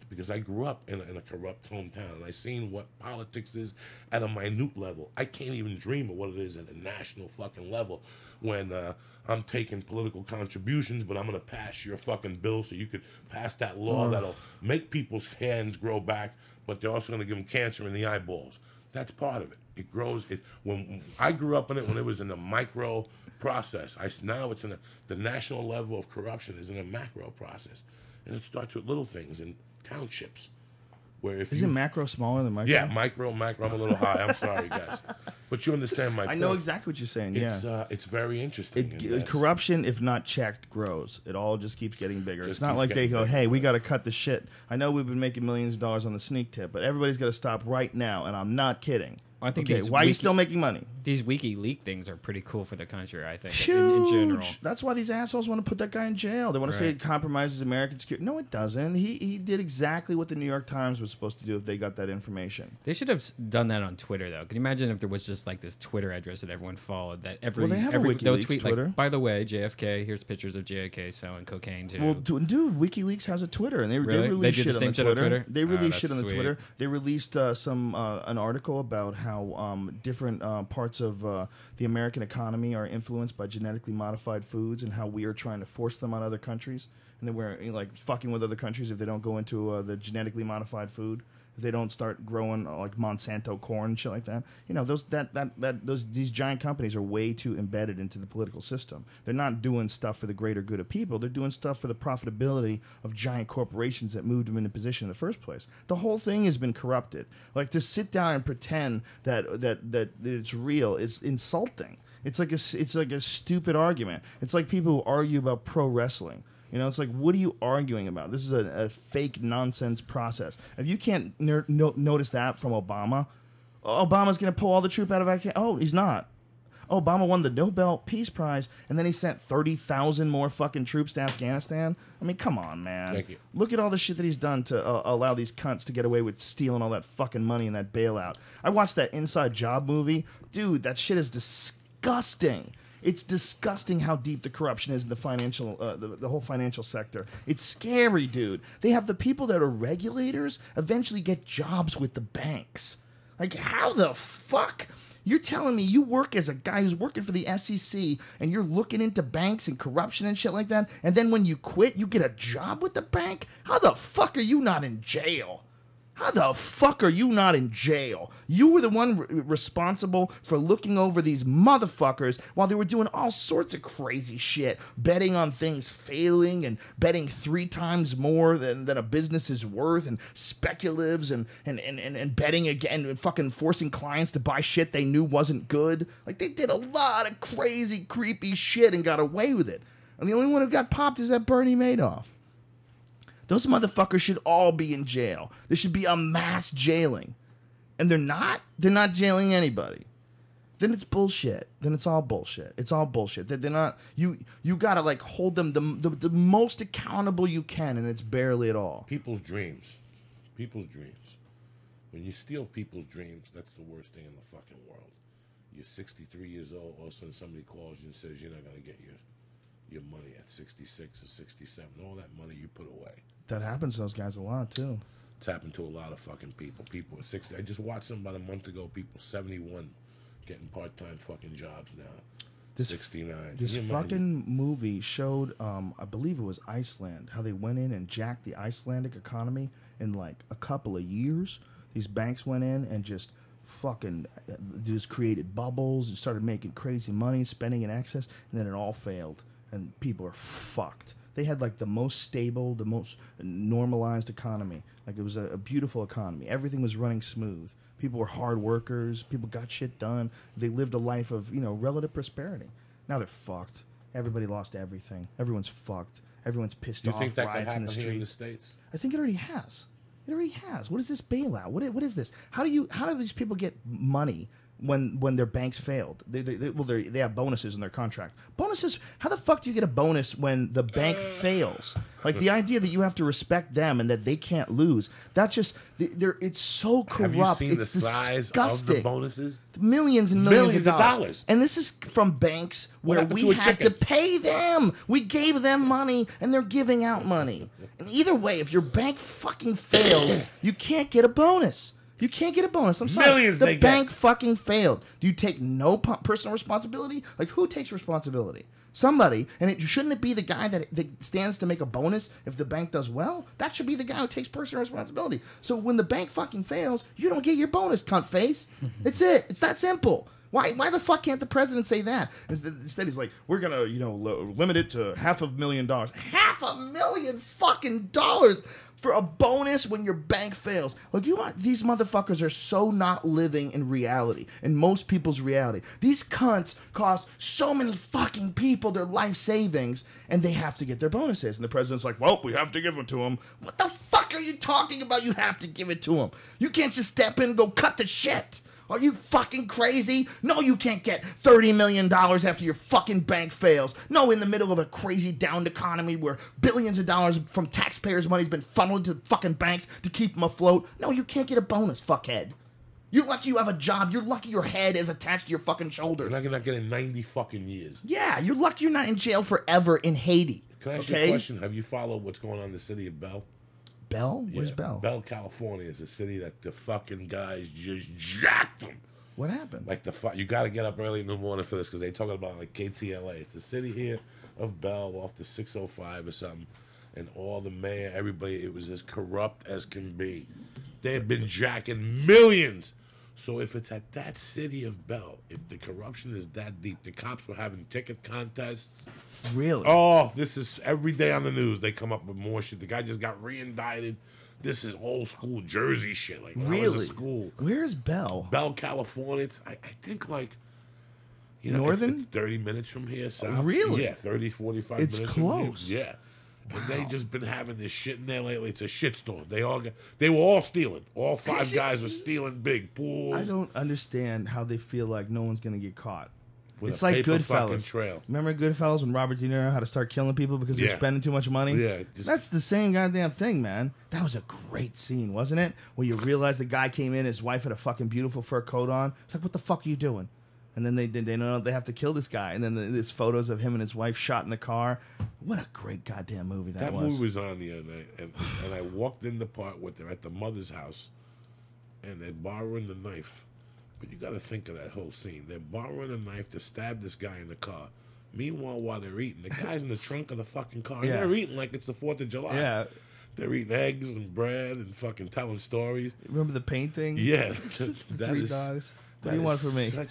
Because I grew up in a corrupt hometown, and I seen what politics is at a minute level. I can't even dream of what it is at a national fucking level when I'm taking political contributions, but I'm going to pass your fucking bill so you could pass that law that'll make people's hands grow back, but they're also going to give them cancer in the eyeballs. That's part of it. It grows. When I grew up in it, when it was in the micro process, now it's in the national level of corruption is in a macro process. And it starts with little things in townships. Where if Isn't macro smaller than micro? Yeah, macro. I'm a little high. I'm sorry, guys. But you understand my point. I know exactly what you're saying, It's very interesting. Corruption, if not checked, grows. It all just keeps getting bigger. It's not like they go, hey, we got to cut the shit. I know we've been making millions of dollars on the sneak tip, but everybody's got to stop right now, and I'm not kidding. I think why are you still making money? These WikiLeaks things are pretty cool for the country, I think, Huge. in general. That's why these assholes want to put that guy in jail. They want to say it compromises American security. No, it doesn't. He did exactly what the New York Times was supposed to do if they got that information. They should have done that on Twitter, though. Can you imagine if there was just like this Twitter address that everyone followed? That they have a WikiLeaks tweet, Twitter. Like, by the way, JFK, here's pictures of JFK selling cocaine, too. Well, dude, WikiLeaks has a Twitter, and they Really? release They did shit the on same the shit on Twitter. Twitter? They release Oh, shit on the that's Twitter. sweet. They released an article about how different parts of the American economy are influenced by genetically modified foods, and how we are trying to force them on other countries, and then we're like fucking with other countries if they don't go into the genetically modified food. if they don't start growing like Monsanto corn and shit like that. You know, these giant companies are way too embedded into the political system. They're not doing stuff for the greater good of people. They're doing stuff for the profitability of giant corporations that moved them into position in the first place. The whole thing has been corrupted. Like, to sit down and pretend that it's real is insulting. It's like a stupid argument. It's like people who argue about pro wrestling. You know, it's like, what are you arguing about? This is a fake nonsense process. If you can't notice that from Obama, Obama's going to pull all the troop out of Afghanistan. Oh, he's not. Obama won the Nobel Peace Prize, and then he sent 30,000 more fucking troops to Afghanistan. I mean, come on, man. Thank you. Look at all the shit that he's done to allow these cunts to get away with stealing all that fucking money and that bailout. I watched that Inside Job movie. Dude, that shit is disgusting. It's disgusting how deep the corruption is in the financial, the whole financial sector. It's scary, dude. They have the people that are regulators eventually get jobs with the banks. Like, how the fuck? You're telling me you work as a guy who's working for the SEC and you're looking into banks and corruption and shit like that, and then when you quit, you get a job with the bank? How the fuck are you not in jail? How the fuck are you not in jail? You were the one responsible for looking over these motherfuckers while they were doing all sorts of crazy shit, betting on things failing and betting 3 times more than a business is worth, and speculatives and betting again and fucking forcing clients to buy shit they knew wasn't good. Like, they did a lot of crazy, creepy shit and got away with it. And the only one who got popped is that Bernie Madoff. Those motherfuckers should all be in jail. There should be a mass jailing. And they're not? They're not jailing anybody. Then it's bullshit. Then it's all bullshit. It's all bullshit. They're not... You gotta, like, hold them the most accountable you can, and it's barely at all. People's dreams. People's dreams. When you steal people's dreams, that's the worst thing in the fucking world. You're 63 years old, all of a sudden somebody calls you and says you're not gonna get your money at 66 or 67. All that money you put away. That happens to those guys a lot, too. It's happened to a lot of fucking people. People at 60. I just watched them about a month ago. People 71 getting part-time fucking jobs now. 69. This fucking movie showed, I believe it was Iceland, how they went in and jacked the Icelandic economy in like a couple of years. These banks went in and just fucking just created bubbles and started making crazy money, spending in excess, and then it all failed. And people are fucked. They had like the most stable, the most normalized economy. Like, it was a beautiful economy. Everything was running smooth. People were hard workers. People got shit done. They lived a life of, you know, relative prosperity. Now they're fucked. Everybody lost everything. Everyone's fucked. Everyone's pissed off. Do you think that could riots in happen the here in the streets. States? I think it already has. It already has. What is this bailout? What is this? How do these people get money when their banks failed? They have bonuses in their contract. Bonuses? How the fuck do you get a bonus when the bank fails? Like, the idea that you have to respect them and that they can't lose. That just it's so corrupt. Have you seen it's the size disgusting. of the bonuses? Millions and millions of dollars. dollars. And this is from banks where happened we to a had chicken? to pay them. We gave them money, and they're giving out money. And either way, if your bank fucking fails, you can't get a bonus. You can't get a bonus. I'm sorry. Millions the they bank get. fucking failed. Do you take no personal responsibility? Like, who takes responsibility? Somebody. And shouldn't it be the guy that stands to make a bonus if the bank does well? That should be the guy who takes personal responsibility. So when the bank fucking fails, you don't get your bonus, cunt face. It's it. It's that simple. Why the fuck can't the president say that? Instead, he's like, we're gonna, limit it to $500,000. $500,000 fucking dollars for a bonus when your bank fails. Look, these motherfuckers are so not living in reality, in most people's reality. These cunts cost so many fucking people their life savings, and they have to get their bonuses. And the president's like, well, we have to give them to them. What the fuck are you talking about? You have to give it to them. You can't just step in and go cut the shit. Are you fucking crazy? No, you can't get $30 million after your fucking bank fails. No, in the middle of a crazy downed economy where billions of dollars from taxpayers' money has been funneled to fucking banks to keep them afloat. No, you can't get a bonus, fuckhead. You're lucky you have a job. You're lucky your head is attached to your fucking shoulder. You're not getting 90 fucking years. Yeah, you're lucky you're not in jail forever in Haiti. Can I ask you a question? Have you followed what's going on in the city of Bell? Bell? Where's Bell? Bell, California is a city that the fucking guys just jacked them. What happened? Like you got to get up early in the morning for this because they talking about like KTLA. It's a city here of Bell off the 605 or something, and all the mayor, everybody, it was as corrupt as can be. They've been jacking millions. So if it's at that city of Bell, if the corruption is that deep, the cops were having ticket contests. Really? Oh, this is every day on the news. They come up with more shit. The guy just got re-indicted. This is old school Jersey shit. Like, when I was Really? at school. Where's Bell? Bell, California. It's, I think, like, you know, Northern? it's 30 minutes from here, south. Really? Yeah, 30, 45 It's minutes close. from here. Yeah. And they just been having this shit in there lately. It's a shitstorm. They were all stealing. All five guys were stealing big pools. I don't understand how they feel like no one's gonna get caught. with It's a like paper fucking Goodfellas. trail. Remember Goodfellas when Robert De Niro had to start killing people because they're Yeah. spending too much money? Yeah, That's the same goddamn thing, man. That was a great scene, wasn't it? Where you realize the guy came in, his wife had a fucking beautiful fur coat on. It's like, what the fuck are you doing? And then they know they have to kill this guy. And then there's photos of him and his wife shot in the car. What a great goddamn movie that was. That movie was on the other night, and I walked in the part with her at the mother's house, and they're borrowing the knife. But you got to think of that whole scene. They're borrowing a knife to stab this guy in the car. Meanwhile, while they're eating, the guy's in the trunk of the fucking car. Yeah. And they're eating like it's the 4th of July. Yeah. They're eating eggs and bread and fucking telling stories. Remember the paint thing? Yeah. That Three dogs. What do you want from me?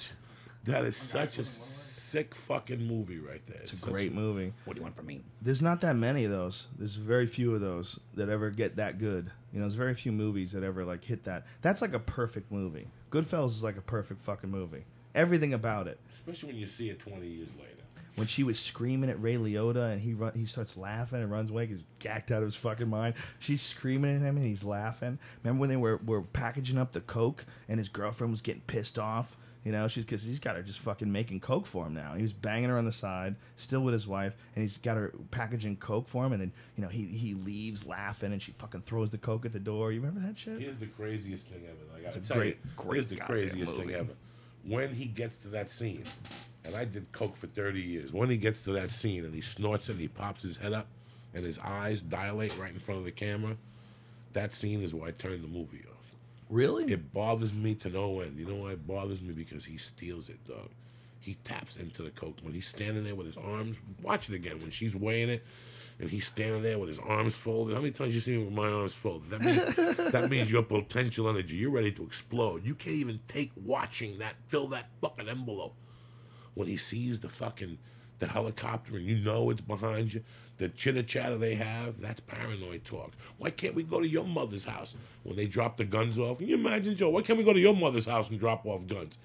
That is such a sick fucking movie right there. It's a great movie. What do you want from me? There's not that many of those. There's very few of those that ever get that good. You know, there's very few movies that ever like hit that. That's like a perfect movie. Goodfellas is like a perfect fucking movie. Everything about it. Especially when you see it 20 years later. When she was screaming at Ray Liotta and he starts laughing and runs away, he's gacked out of his fucking mind. She's screaming at him and he's laughing. Remember when they were packaging up the coke and his girlfriend was getting pissed off? You know, because he's got her just fucking making coke for him now. He was banging her on the side, still with his wife, and he's got her packaging coke for him. And then, you know, he leaves laughing, and she fucking throws the coke at the door. You remember that shit? Here's the craziest thing ever. I gotta It's a tell you, great here's the goddamn craziest movie. thing ever. When he gets to that scene, and I did coke for 30 years. When he gets to that scene and he snorts it, and he pops his head up, and his eyes dilate right in front of the camera, that scene is where I turn the movie off. Really? It bothers me to no end. You know why it bothers me? Because he steals it, dog. He taps into the coke. When he's standing there with his arms, watch it again. When she's weighing it, and he's standing there with his arms folded. How many times you seen me with my arms folded? That means your potential energy. You're ready to explode. You can't even take watching that, fill that fucking envelope. When he sees the helicopter and you know it's behind you, the chitter-chatter they have, that's paranoid talk. Why can't we go to your mother's house when they drop the guns off? Can you imagine, Joe? Why can't we go to your mother's house and drop off guns?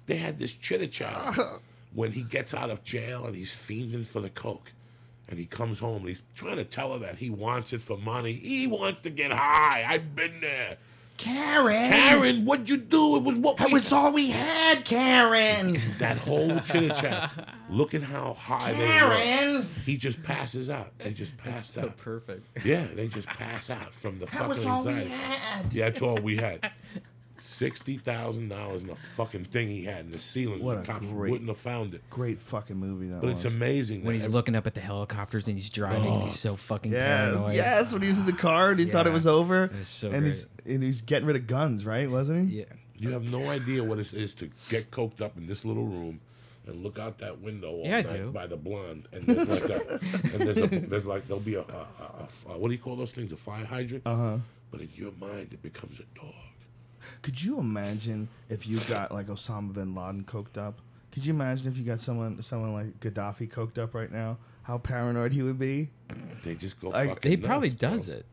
They had this chitter-chatter when he gets out of jail and he's fiending for the coke. And he comes home and he's trying to tell her that he wants it for money. He wants to get high. I've been there. Karen, what'd you do? It was what That was all we had, Karen. That whole chitter chat. Look at how high they were. He just passes out. They just passed out. Perfect. Yeah, they just pass out from the That fucking was all we anxiety. had. Yeah, that's all we had. $60,000 in a fucking thing he had in the ceiling. What The a cops great- wouldn't have found it. Great fucking movie that But was. it's amazing. When that he's looking up at the helicopters and he's driving and he's so fucking paranoid. Yes, when he was in the car and he thought it Yeah. was over. It was so and he's getting rid of guns, right? Wasn't he? Yeah. You have no idea what it is to get coked up in this little room and look out that window all Yeah, I night do. by the blonde, and there's like there'll be a what do you call those things? A fire hydrant. But in your mind, it becomes a dog. Could you imagine if you got like Osama bin Laden coked up? Could you imagine if you got someone like Gaddafi coked up right now? How paranoid he would be? They just go Like, fucking He probably nuts, bro. does it.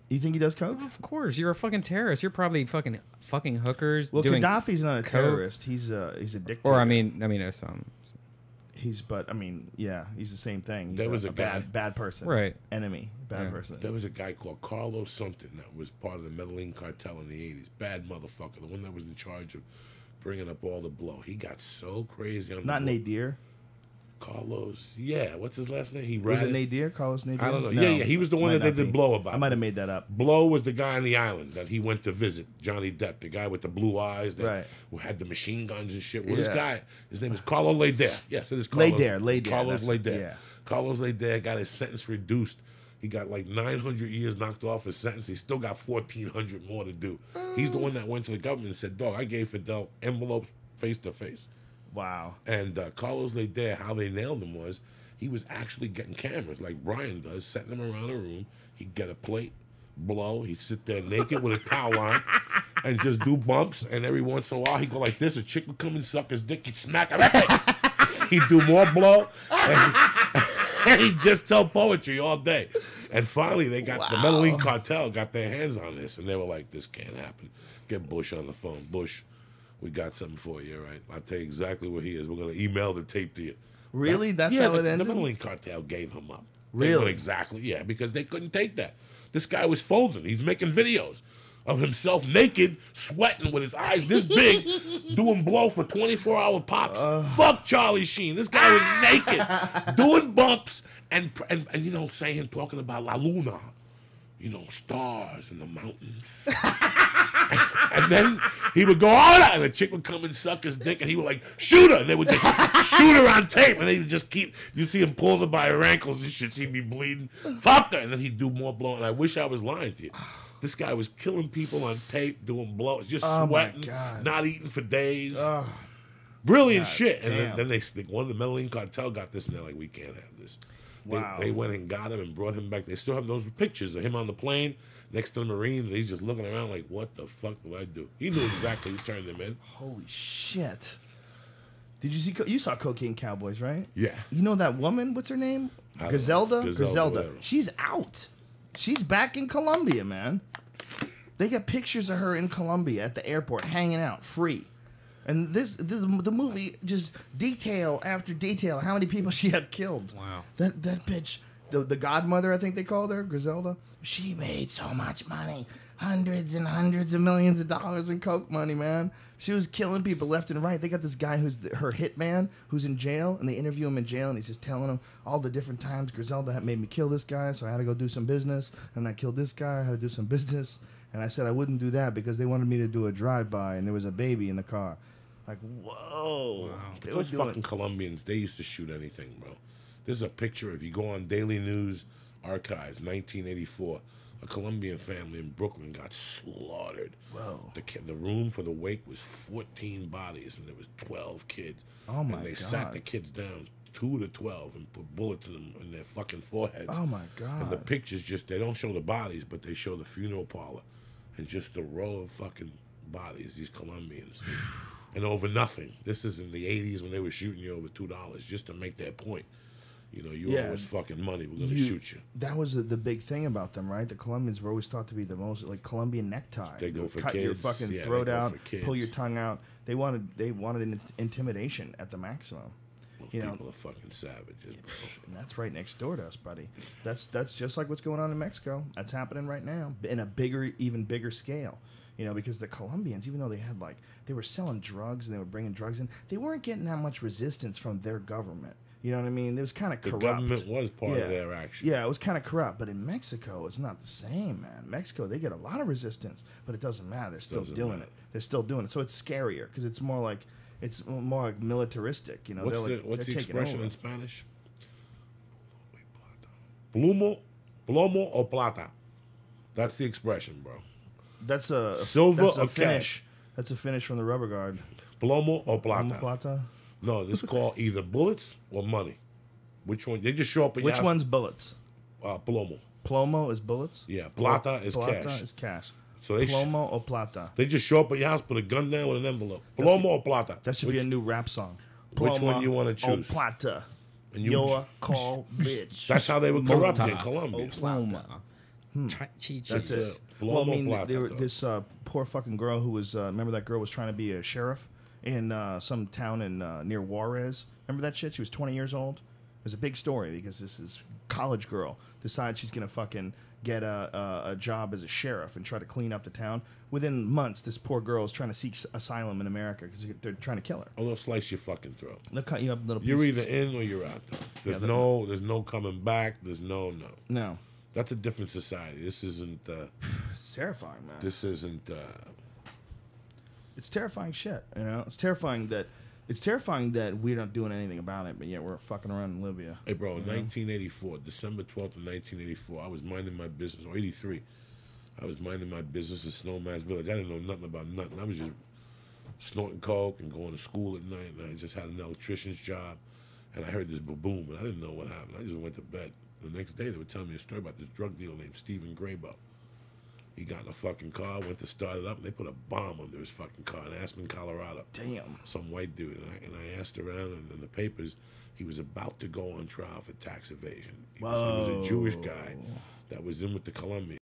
You think he does coke? Of course, you're a fucking terrorist. You're probably fucking hookers. Well, doing Gaddafi's not a coke. terrorist. He's a dictator. Or I mean, some. he's the same thing. He's There was a guy- bad person, Right. Enemy, bad Yeah. person. There was a guy called Carlos something that was part of the Medellin cartel in the 80s. Bad motherfucker. The one that was in charge of bringing up all the blow. He got so crazy on Not the blow. Nadir. Carlos. Yeah. What's his last name? He Was it ratted. Nadir? Carlos Nadir? I don't know. No, Yeah. He was the one might that they not did be. Blow about. I might have made that up. Blow was the guy on the island that he went to visit, Johnny Depp, the guy with the blue eyes that Right. who had the machine guns and shit. Well, this Yeah. guy, his name is Carlos Leder. Yes, it is Carlos. Leder, Carlos that's- Leder. yeah. Carlos Leder got his sentence reduced. He got like 900 years knocked off his sentence. He still got 1,400 more to do. He's the one that went to the government and said, dog, I gave Fidel envelopes face to face. Wow. And Carlos Leder, how they nailed him was he was actually getting cameras like Brian does, setting them around a room. He'd get a plate blow. He'd sit there naked with a towel on and just do bumps. And every once in a while, he'd go like this. A chick would come and suck his dick. He'd smack him. He'd do more blow. And he'd just tell poetry all day. And finally, they got the Medellin cartel got their hands on this. And they were like, this can't happen. Get Bush on the phone. Bush, we got something for you, all right? I'll tell you exactly where he is. We're going to email the tape to you. Really? That's how it ended? The Medellin cartel gave him up. Really? Exactly, yeah, because they couldn't take that. This guy was folding. He's making videos of himself naked, sweating with his eyes this big, doing blow for 24-hour pops. Fuck Charlie Sheen. This guy was naked, doing bumps, and you know, talking about La Luna, you know, stars in the mountains. And then he would go, oh, and a chick would come and suck his dick, and he would like, shoot her. And they would just shoot her on tape, and they would just keep, you see him pull her by her ankles and shit. She'd be bleeding. Fuck her. And then he'd do more blow. And I wish I was lying to you. This guy was killing people on tape, doing blows, just sweating, not eating for days. Brilliant shit. And then one of the Medellin cartel got this, and they're like, we can't have this. Wow. They went and got him and brought him back. They still have those pictures of him on the plane next to the Marines. He's just looking around like, what the fuck do I do? He knew exactly who turned him in. Holy shit. Did you see? You saw Cocaine Cowboys, right? Yeah. You know that woman? What's her name? Griselda? Griselda. She's out. She's back in Colombia, man. They got pictures of her in Colombia at the airport, hanging out, free. And the movie just detail after detail how many people she had killed. Wow. That bitch, the godmother, I think they called her, Griselda. She made so much money, hundreds and hundreds of millions of dollars in coke money, man. She was killing people left and right. They got this guy who's her hitman who's in jail, and they interview him in jail, and he's just telling them all the different times Griselda had made me kill this guy, so I had to go do some business, and I killed this guy, I had to do some business, and I said I wouldn't do that because they wanted me to do a drive-by, and there was a baby in the car. Like, whoa. Wow. Those fucking Colombians, they used to shoot anything, bro. There's a picture, if you go on Daily News Archives, 1984, a Colombian family in Brooklyn got slaughtered. Whoa. The room for the wake was 14 bodies, and there was 12 kids. Oh, my God. And they sat the kids down, 2 to 12, and put bullets in their fucking foreheads. Oh, my God. And the pictures just, they don't show the bodies, but they show the funeral parlor. And just the row of fucking bodies, these Colombians. And over nothing. This is in the 80s when they were shooting you over $2 just to make their point. You know, you owe us fucking money. We're going to shoot you. That was the big thing about them, right? The Colombians were always thought to be the most, like, Colombian necktie. They go for cut kids. Your fucking throat out, pull your tongue out. They wanted an intimidation at the maximum. Those people are fucking savages, bro. And that's right next door to us, buddy. That's just like what's going on in Mexico. That's happening right now in a even bigger scale. You know, because the Colombians, even though they were selling drugs and they were bringing drugs in, they weren't getting that much resistance from their government. You know what I mean? It was kind of corrupt. The government was part of their action. Yeah, it was kind of corrupt. But in Mexico, it's not the same, man. Mexico, they get a lot of resistance, but it doesn't matter. They're still doing it. They're still doing it. So it's scarier because it's more like militaristic. You know, what's the expression in Spanish? Plomo o plata. That's the expression, bro. That's a silver that's a or finish. cash. That's a finish from the rubber guard. Plomo or plata. Plomo plata. No, this is called either bullets or money. Which one? They just show up. Which one's bullets? Plomo. Plomo is bullets. Yeah, plata is cash. Plata is cash. So they Plomo or plata. They just show up at your house, put a gun down with an envelope. Plomo or plata. That should be a new rap song. Plomo which one you want to choose? Or plata. And your call, bitch. That's how they were corrupted in Colombia. Ploma. That's it. Well, I mean, this poor fucking girl who was, remember that girl was trying to be a sheriff in some town in near Juarez? Remember that shit? She was 20 years old. It was a big story because this college girl decides she's going to fucking get a job as a sheriff and try to clean up the town. Within months, this poor girl is trying to seek asylum in America because they're trying to kill her. Oh, they'll slice your fucking throat. They'll cut you up little pieces. You're either in or you're out. There's no coming back. There's no. No. That's a different society. This isn't. It's terrifying, man. This isn't. It's terrifying shit. You know, it's terrifying that we're not doing anything about it, but yet we're fucking around in Libya. Hey, bro, in 1984, December 12th of 1984, I was minding my business, or 83. I was minding my business in Snowman's Village. I didn't know nothing about nothing. I was just snorting coke and going to school at night, and I just had an electrician's job, and I heard this boom, and I didn't know what happened. I just went to bed. The next day, they were telling me a story about this drug dealer named Stephen Graybo. He got in a fucking car, went to start it up, and they put a bomb under his fucking car in Aspen, Colorado. Damn. Some white dude. And I asked around, and in the papers, he was about to go on trial for tax evasion. He was a Jewish guy that was in with the Colombians.